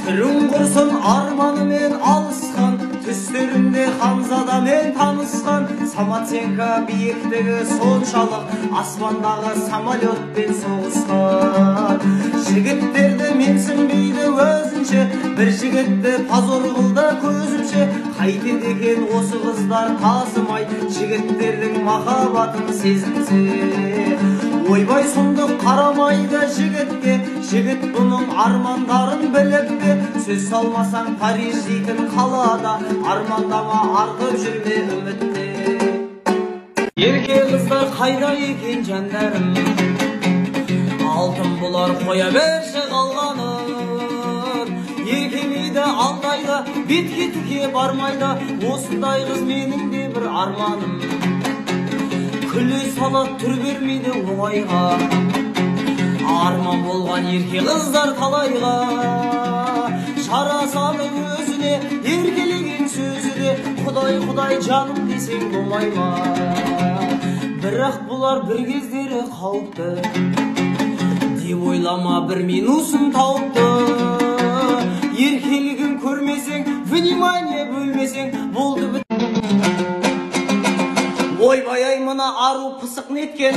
Түрің құрсын арманымен алысқан, түстерінде Ханзадамен танысқан. Самоценко биіктігі соншалық, аспандағы самолетпен соғысқан. Жігіттерді менсінбейді өзінше, бір жігітті позор қылды көзімше. Қайтеді екен осы қыздар тасымай, жігіттердің махаббатын сезінсе. Ойбай сұмдық қарамайды жігітке, жігіт бұның армандарын біліпті. Сөз салмасаң Париж дейтін қалада, армандама артып жүрме үмітте. Ерке қыздар қайда екен жандарым, алтын бұлар қоя берші қалғанын. Еркелейді алдайды, бетке тіке бармайды, осындай қыз менің де бір арманым. Күлі салат түр бермейді оңайға, арман болған ерке қыздар талайға. Шара салы өзіне, еркелеген сөзі де, құдай жаным десең болмай ма. Бірақ бұлар бір кездері қауіпті, деп ойлама бір минусын тауыпты. Еркелігін көрмесең, внимание бөлмесең, болды біт. Ойбай-ай мына ару пысық неткен,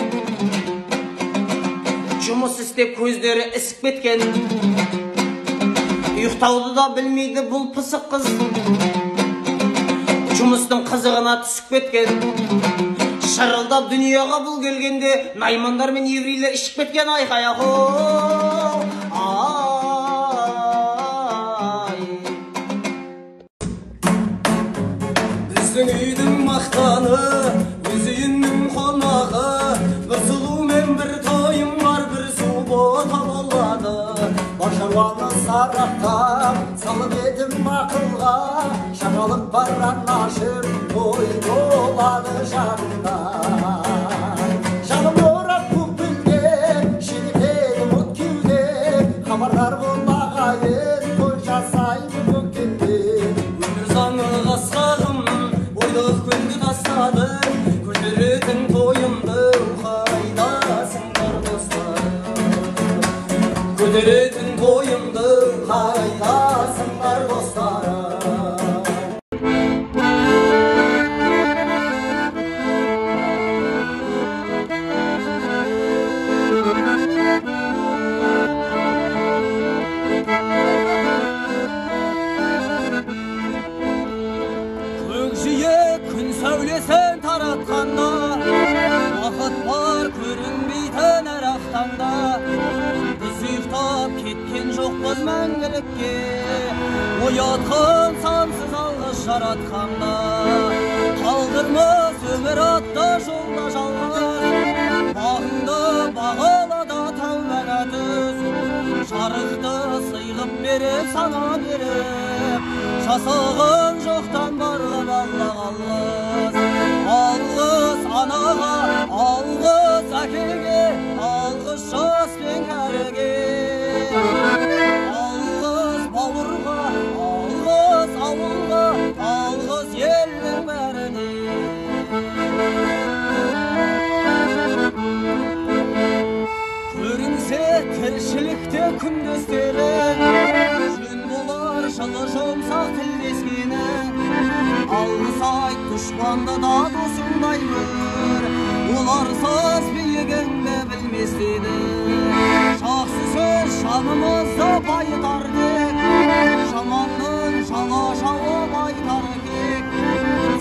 жұмыс істеп көздері ісіп кеткен. Ұйықтауды да білмейді бұл пысық қыз, жұмыстың қызығына түсіп кеткен. Шырылдап дүнияға бұл келгенде, наймандар мен еврейлер ішіп кеткен. Айқай-ақ-о, біздің үйдің мақтаны, өз үйінің қонағы. Бір сұлу мен бір тойым бар, бір су бота болады. Бар шаруаны сараттап, салып едім мақылға. Шағалық бар анашыр, той болады жағында. Жаным орап көкпілде, шегітеді мұт кеуде. Хабардар болмағайын, той жасайды көктемде. Өмір заңы қасқағым, ойлық күнді тастадым. Көтеретін тойымды қайдасыңдар достар. Көтеретін тойымды қайдасыңдар достар. Сәулесін таратқанда, уақыт бар көрінбейтін әр ақтанда. Біз ұйықтап кеткен жоқпыз мәңгілікке, оятқын сансыз алғыс жаратқанда. Қалдырмыз өмір атты жолда жалғыз, бағыңды бағалада тәубәна түз. Жарықты сыйғып беріп сана беріп, жасағын жоқтан барлы балла қалғыз. Алғыз анаға, алғыз әкеге, алғыз жас пен кәріге. Алғыз бауырға, алғыз ауылға, алғыз елдің бәріне. Көрінсе тіршілікте күндестері, жөн болар жылы жұмсақ тілдескені. Алғыс айт дұшпанды да досыңдай көр, оларсыз биігіңді білмес еді. Жақсы сөз жанымызды байытар дек, жаманның жала жауып айтар кек.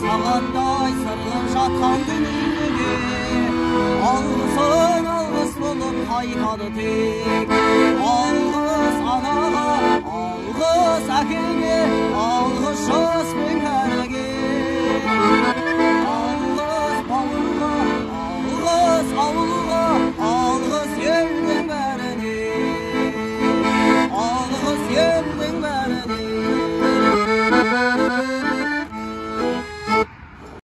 Сағандай сырғып жатқан дүниеге, алғысың алғыс болып қайтады тек. Алғыс анаға, алғыс әкеге,